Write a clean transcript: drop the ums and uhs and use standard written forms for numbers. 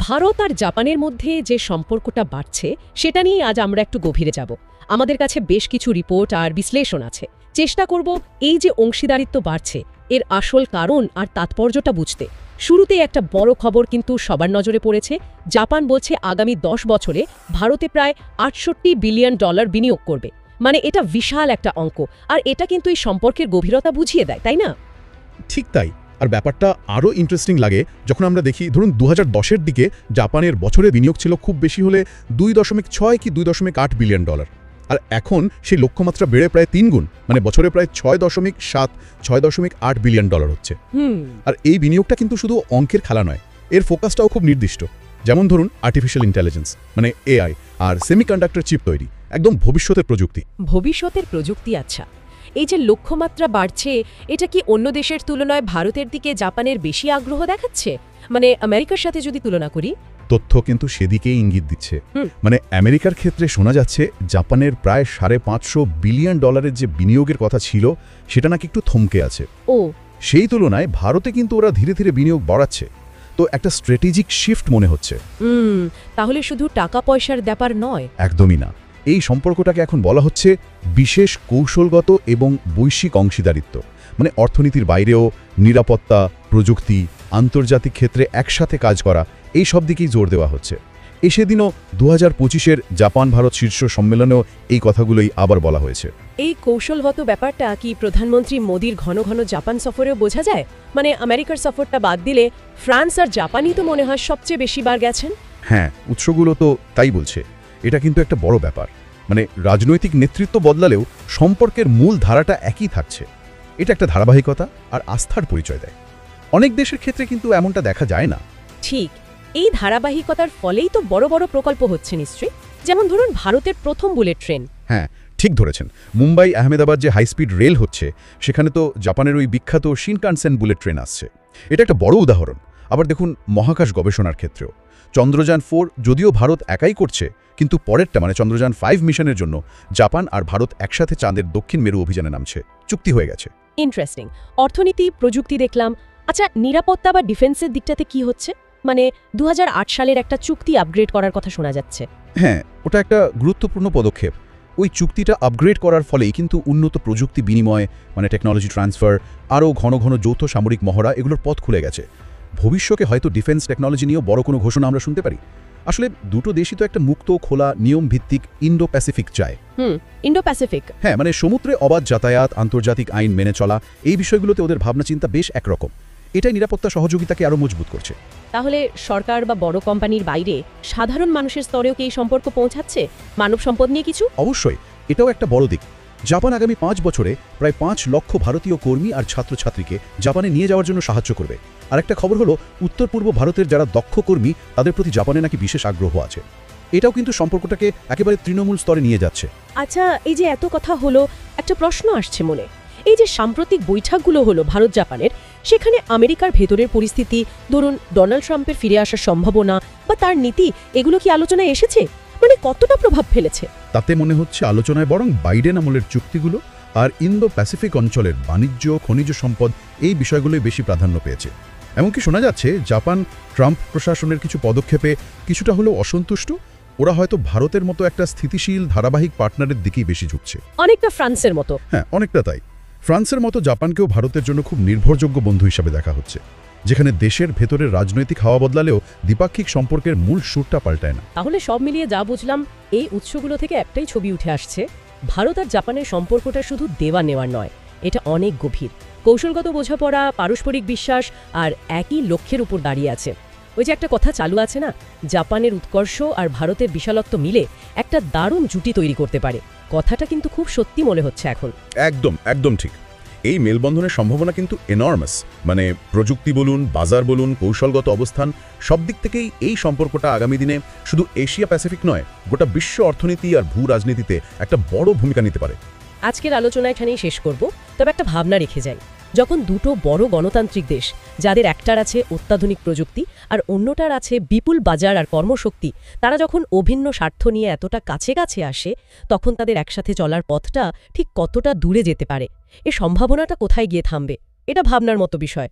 ভারত আর জাপানের মধ্যে যে সম্পর্কটা বাড়ছে সেটা নিয়ে আজ আমরা একটু গভীরে যাব। আমাদের কাছে বেশ কিছু রিপোর্ট আর বিশ্লেষণ আছে। চেষ্টা করব এই যে অংশীদারিত্ব বাড়ছে এর আসল কারণ আর তাৎপর্যটা বুঝতে। শুরুতে একটা বড় খবর কিন্তু সবার নজরে পড়েছে। জাপান বলছে আগামী 10 বছরে ভারতে প্রায় $68 বিলিয়ন বিনিয়োগ করবে। মানে এটা বিশাল একটা অঙ্ক, আর এটা কিন্তু এই সম্পর্কের গভীরতা বুঝিয়ে দেয়, তাই না? ঠিক তাই। আর ব্যাপারটা আরও ইন্টারেস্টিং লাগে যখন আমরা দেখি, ধরুন 2010-এর দিকে জাপানের বছরে বিনিয়োগ ছিল খুব বেশি হলে $2.6 কি $2.8 বিলিয়ন। আর এখন সেই লক্ষ্যমাত্রা বেড়ে প্রায় 3 গুণ, মানে বছরে প্রায় $6.8 বিলিয়ন হচ্ছে। আর এই বিনিয়োগটা কিন্তু শুধু অঙ্কের খেলা নয়, এর ফোকাসটাও খুব নির্দিষ্ট। যেমন ধরুন আর্টিফিশিয়াল ইন্টেলিজেন্স মানে এআই আর সেমিকন্ডাক্টর চিপ তৈরি, একদম ভবিষ্যতের প্রযুক্তি। ভবিষ্যতের প্রযুক্তি, আচ্ছা। এই যে লক্ষ্যমাত্রা বাড়ছে, এটা কি অন্য দেশের তুলনায় ভারতের দিকে জাপানের বেশি আগ্রহ দেখাচ্ছে? মানে আমেরিকার সাথে যদি তুলনা করি, তথ্য কিন্তু সেদিকেই ইঙ্গিত দিচ্ছে। মানে আমেরিকার ক্ষেত্রে শোনা যাচ্ছে জাপানের প্রায় $550 বিলিয়ন যে বিনিয়োগের কথা ছিল সেটা নাকি একটু থমকে আছে। সেই তুলনায় ভারতে কিন্তু ওরা ধীরে ধীরে বিনিয়োগ বাড়াচ্ছে। তো একটা স্ট্র্যাটেজিক শিফট মনে হচ্ছে। তাহলে শুধু টাকা পয়সার ব্যাপার নয়? একদমই না। এই সম্পর্কটাকে এখন বলা হচ্ছে বিশেষ কৌশলগত এবং বৈশ্বিক অংশীদারিত্ব। মানে অর্থনীতির বাইরেও নিরাপত্তা, প্রযুক্তি, আন্তর্জাতিক ক্ষেত্রে একসাথে কাজ করা, এই সব দিকেই জোর দেওয়া হচ্ছে। সেদিনও 2025-এর জাপান ভারত শীর্ষ সম্মেলনেও এই কথাগুলোই আবার বলা হয়েছে। এই কৌশলগত ব্যাপারটা কি প্রধানমন্ত্রী মোদির ঘন ঘন জাপান সফরেও বোঝা যায়? মানে আমেরিকার সফরটা বাদ দিলে ফ্রান্স আর জাপানই তো মনে হয় সবচেয়ে বেশি বার গেছেন। হ্যাঁ, উৎসগুলো তো তাই বলছে। এটা কিন্তু একটা বড় ব্যাপার। মানে রাজনৈতিক নেতৃত্ব বদলালেও সম্পর্কের মূল ধারাটা একই থাকছে। এটা একটা ধারাবাহিকতা আর আস্থার পরিচয় দেয়। অনেক দেশের ক্ষেত্রে কিন্তু এমনটা দেখা যায় না। ঠিক, এই ধারাবাহিকতার ফলেই তো বড় বড় প্রকল্প হচ্ছে নিশ্চয়ই। যেমন ধরুন ভারতের প্রথম বুলেট ট্রেন। হ্যাঁ, ঠিক ধরেছেন। মুম্বাই আহমেদাবাদ যে হাইস্পিড রেল হচ্ছে, সেখানে তো জাপানের ওই বিখ্যাত শিনকানসেন বুলেট ট্রেন আসছে। এটা একটা বড় উদাহরণ। আবার দেখুন মহাকাশ গবেষণার ক্ষেত্রেও চন্দ্রযান 4 যদিও ভারত একাই করছে, কিন্তু পরেরটা মানে চন্দ্রযান 5 মিশনের জন্য জাপান আর ভারত একসাথে চাঁদের দক্ষিণ মেরু অভিযানে নামছে। চুক্তি হয়ে গেছে। ইন্টারেস্টিং। অর্থনীতি, প্রযুক্তি দেখলাম। আচ্ছা, নিরাপত্তা বা ডিফেন্সের দিকটাতে কি হচ্ছে? মানে 2008 সালের একটা চুক্তি আপগ্রেড করার কথা শোনা যাচ্ছে। হ্যাঁ, ওটা একটা গুরুত্বপূর্ণ পদক্ষেপ। ওই চুক্তিটা আপগ্রেড করার ফলেই কিন্তু উন্নত প্রযুক্তি বিনিময়, মানে টেকনোলজি ট্রান্সফার, আরও ঘন ঘন যৌথ সামরিক মহড়া, এগুলোর পথ খুলে গেছে। ভবিষ্যতে হয়তো ডিফেন্স টেকনোলজি নিয়েও বড় কোনো ঘোষণা আমরা শুনতে পারি। আসলে দুটো দেশই তো একটা মুক্ত, খোলা, নিয়ম ভিত্তিক ইন্ডো প্যাসিফিক চায়। Indo Pacific. হ্যাঁ, মানে সমুদ্রে অবাধ যাতায়াত, আন্তর্জাতিক আইন মেনে চলা, এই বিষয়গুলোতে ওদের ভাবনা চিন্তা বেশ একরকম। এটাই নিরাপত্তা সহযোগিতাকে আরও মজবুত করছে। তাহলে সরকার বা বড় কোম্পানির বাইরে সাধারণ মানুষের স্তরেও কি এই সম্পর্ক পৌঁছাচ্ছে? মানব সম্পদ নিয়ে কিছু? অবশ্যই, এটাও একটা বড় দিক। জাপান আগামী 5 বছরে প্রায় 5 লক্ষ ভারতীয় কর্মী আর ছাত্রছাত্রীকে জাপানে নিয়ে যাওয়ার জন্য সাহায্য করবে। আর একটা খবর হলো, উত্তর পূর্ব ভারতের যারা দক্ষ কর্মী তাদের প্রতি জাপানে নাকি বিশেষ আগ্রহ আছে। এটাও কিন্তু সম্পর্কটাকে একেবারে তৃণমূল স্তরে নিয়ে যাচ্ছে। আচ্ছা, এই যে এত কথা হলো, একটা প্রশ্ন আসছে মনে। এই যে সাম্প্রতিক বৈঠকগুলো হলো ভারত জাপানের, সেখানে আমেরিকার ভেতরের পরিস্থিতি, ধরুন ডোনাল্ড ট্রাম্পের ফিরে আসার সম্ভাবনা বা তার নীতি, এগুলো কি আলোচনায় এসেছে? মানে কতটা প্রভাব ফেলেছে? তাতে মনে হচ্ছে আলোচনায় বরং বাইডেন আমলের চুক্তিগুলো আর ইন্দো প্যাসিফিক অঞ্চলের বাণিজ্য, খনিজ সম্পদ, এই বিষয়গুলোই বেশি প্রাধান্য পেয়েছে। এমনকি শোনা যাচ্ছে জাপান ট্রাম্প প্রশাসনের কিছু পদক্ষেপে কিছুটা হলেও অসন্তুষ্ট। ওরা হয়তো ভারতের মতো একটা স্থিতিশীল ধারাবাহিক পার্টনারের দিকেই বেশি ঝুঁকছে। অনেকটা ফ্রান্সের মতো। হ্যাঁ, অনেকটা তাই। ফ্রান্সের মতো জাপানকেও ভারতের জন্য খুব নির্ভরযোগ্য বন্ধু হিসাবে দেখা হচ্ছে, যেখানে দেশের ভেতরের রাজনৈতিক হাওয়া বদলালেও দ্বিপাক্ষিক সম্পর্কের মূল সুরটা পাল্টায় না। তাহলে সব মিলিয়ে যা বুঝলাম, এই উৎসগুলো থেকে একটাই ছবি উঠে আসছে। ভারত আর জাপানের সম্পর্কটা শুধু দেওয়া নেওয়ার নয়, এটা অনেক গভীর। কৌশলগত বোঝাপড়া, পারস্পরিক বিশ্বাস আর একই লক্ষ্যের উপর দাঁড়িয়ে আছে। ওই যে একটা কথা চালু আছে না, জাপানের উৎকর্ষ আর ভারতের বিশালত্ব মিলে একটা দারুণ জুটি তৈরি করতে পারে। কথাটা কিন্তু খুব সত্যি মনে হচ্ছে এখন। একদম একদম ঠিক। এই মেলবন্ধনের সম্ভাবনা কিন্তু এনর্মাস। মানে প্রযুক্তি বলুন, বাজার বলুন, কৌশলগত অবস্থান, সব দিক থেকেই এই সম্পর্কটা আগামী দিনে শুধু এশিয়া প্যাসিফিক নয়, গোটা বিশ্ব অর্থনীতি আর ভূ রাজনীতিতে একটা বড় ভূমিকা নিতে পারে। আজকের আলোচনা এখানেই শেষ করব। তবে একটা ভাবনা রেখে যাই, যখন দুটো বড় গণতান্ত্রিক দেশ, যাদের একটার আছে অত্যাধুনিক প্রযুক্তি আর অন্যটার আছে বিপুল বাজার আর কর্মশক্তি, তারা যখন অভিন্ন স্বার্থ নিয়ে এতটা কাছে কাছে আসে, তখন তাদের একসাথে চলার পথটা ঠিক কতটা দূরে যেতে পারে, এ সম্ভাবনাটা কোথায় গিয়ে থামবে, এটা ভাবনার মতো বিষয়।